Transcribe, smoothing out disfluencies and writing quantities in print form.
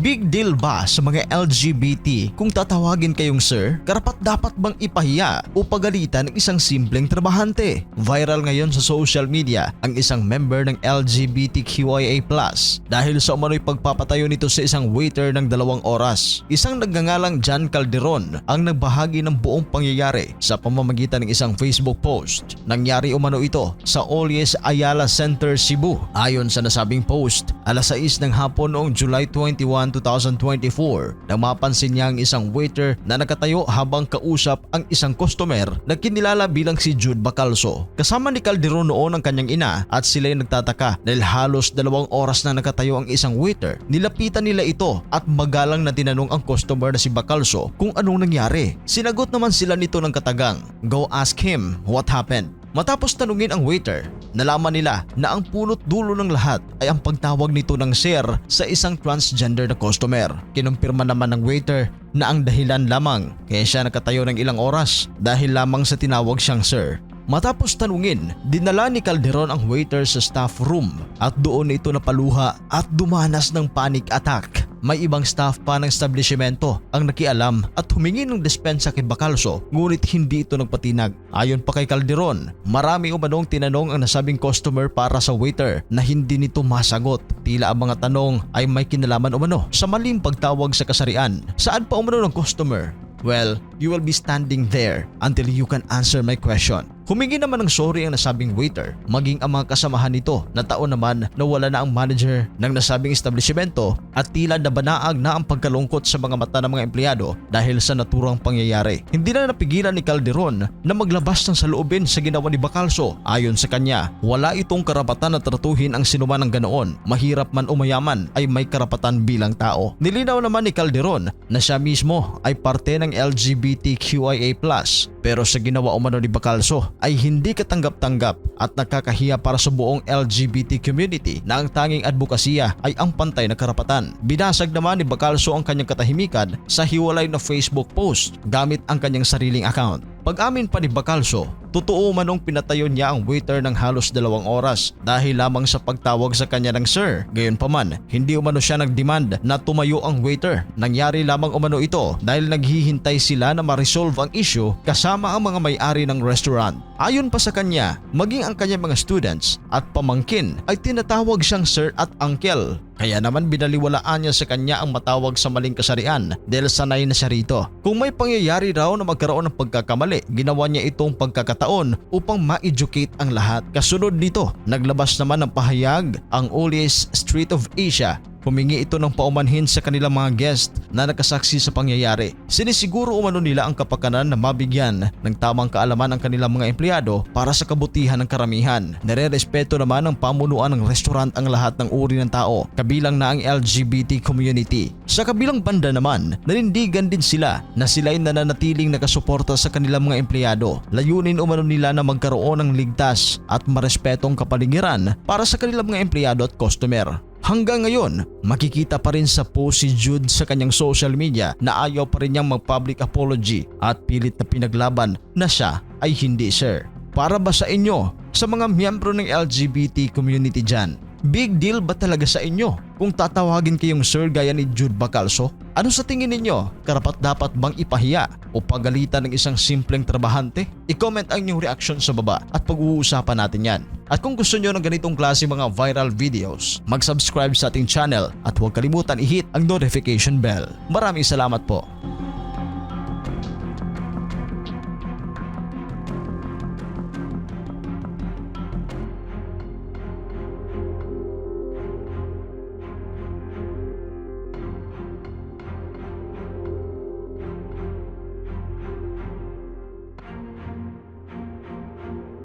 Big deal ba sa mga LGBT kung tatawagin kayong sir? Karapat-dapat bang ipahiya o pagalitan ng isang simpleng trabahante? Viral ngayon sa social media ang isang member ng LGBTQIA+ dahil sa umano'y pagpapatayo nito sa isang waiter ng 2 oras. Isang nagngangalang John Calderon ang nagbahagi ng buong pangyayari sa pamamagitan ng isang Facebook post. Nangyari umano ito sa Olies Ayala Center, Cebu. Ayon sa nasabing post, alas 6 ng hapon noong July 21, 2024 nang mapansin niya ang isang waiter na nakatayo habang kausap ang isang customer na kinilala bilang si Jude Bacalso. Kasama ni Calderon noon ang kanyang ina at sila'y nagtataka dahil halos 2 oras na nakatayo ang isang waiter. Nilapitan nila ito at magalang na tinanong ang customer na si Bacalso kung anong nangyari. Sinagot naman sila nito ng katagang, "Go ask him what happened." Matapos tanungin ang waiter, nalaman nila na ang punot dulo ng lahat ay ang pagtawag nito ng sir sa isang transgender na customer. Kinumpirma naman ng waiter na ang dahilan lamang kaya siya nakatayo ng ilang oras dahil lamang sa tinawag siyang sir. Matapos tanungin, dinala ni Calderon ang waiter sa staff room at doon ito napaluha at dumanas ng panic attack. May ibang staff pa ng establishmento ang nakialam at humingi ng dispensa kay Bacalso ngunit hindi ito nagpatinag. Ayon pa kay Calderon, marami umanong tinanong ang nasabing customer para sa waiter na hindi nito masagot. Tila ang mga tanong ay may kinalaman umano sa maling pagtawag sa kasarian. Saan pa umano ng customer? Well, you will be standing there until you can answer my question. Humingi naman ng sorry ang nasabing waiter, maging ang mga kasamahan nito na taon naman na wala na ang manager ng nasabing establishmento at tila nabanaag na ang pagkalungkot sa mga mata ng mga empleyado dahil sa naturang pangyayari. Hindi na napigilan ni Calderon na maglabas ng saloobin sa ginawa ni Bacalso. Ayon sa kanya, wala itong karapatan na tratuhin ang sinuman ng ganoon. Mahirap man o mayaman ay may karapatan bilang tao. Nilinaw naman ni Calderon na siya mismo ay parte ng LGBTQIA+, pero sa ginawa umano ni Bacalso ay hindi katanggap-tanggap at nakakahiya para sa buong LGBT community na ang tanging advokasya ay ang pantay na karapatan. Binasag naman ni Bacalso ang kanyang katahimikan sa hiwalay na Facebook post gamit ang kanyang sariling account. Pag-amin pa ni Bacalso, totoo manong pinatayo niya ang waiter ng halos 2 oras dahil lamang sa pagtawag sa kanya ng sir. Gayunpaman, hindi umano siya nagdemand na tumayo ang waiter. Nangyari lamang umano ito dahil naghihintay sila na ma-resolve ang issue kasama ang mga may-ari ng restaurant. Ayon pa sa kanya, maging ang kanyang mga students at pamangkin ay tinatawag siyang sir at uncle. Kaya naman binaliwalaan niya sa kanya ang matawag sa maling kasarian dahil sanay na siya rito. Kung may pangyayari raw na magkaroon ng pagkakamali, ginawa niya itong pagkakataon upang ma-educate ang lahat. Kasunod nito, naglabas naman ng pahayag ang Olies Street of Asia. Humingi ito ng paumanhin sa kanilang mga guest na nakasaksi sa pangyayari. Sinisiguro umano nila ang kapakanan na mabigyan ng tamang kaalaman ang kanilang mga empleyado para sa kabutihan ng karamihan. Nare-respeto naman ng pamunuan ng restaurant ang lahat ng uri ng tao, kabilang na ang LGBT community. Sa kabilang banda naman, nanindigan din sila na sila'y nananatiling nakasuporta sa kanilang mga empleyado. Layunin umano nila na magkaroon ng ligtas at marespetong kapaligiran para sa kanilang mga empleyado at customer. Hanggang ngayon, makikita pa rin sa post si Jude sa kanyang social media na ayaw pa rin niyang mag-public apology at pilit na pinaglaban na siya ay hindi sir. Para ba sa inyo, sa mga miyembro ng LGBT community dyan, big deal ba talaga sa inyo kung tatawagin kayong sir gaya ni Jude Bacalso? Ano sa tingin ninyo? Karapat-dapat bang ipahiya o pagalitan ng isang simpleng trabahante? I-comment ang inyong reaction sa baba at pag-uusapan natin yan. At kung gusto nyo ng ganitong klase mga viral videos, mag-subscribe sa ating channel at huwag kalimutan i-hit ang notification bell. Maraming salamat po.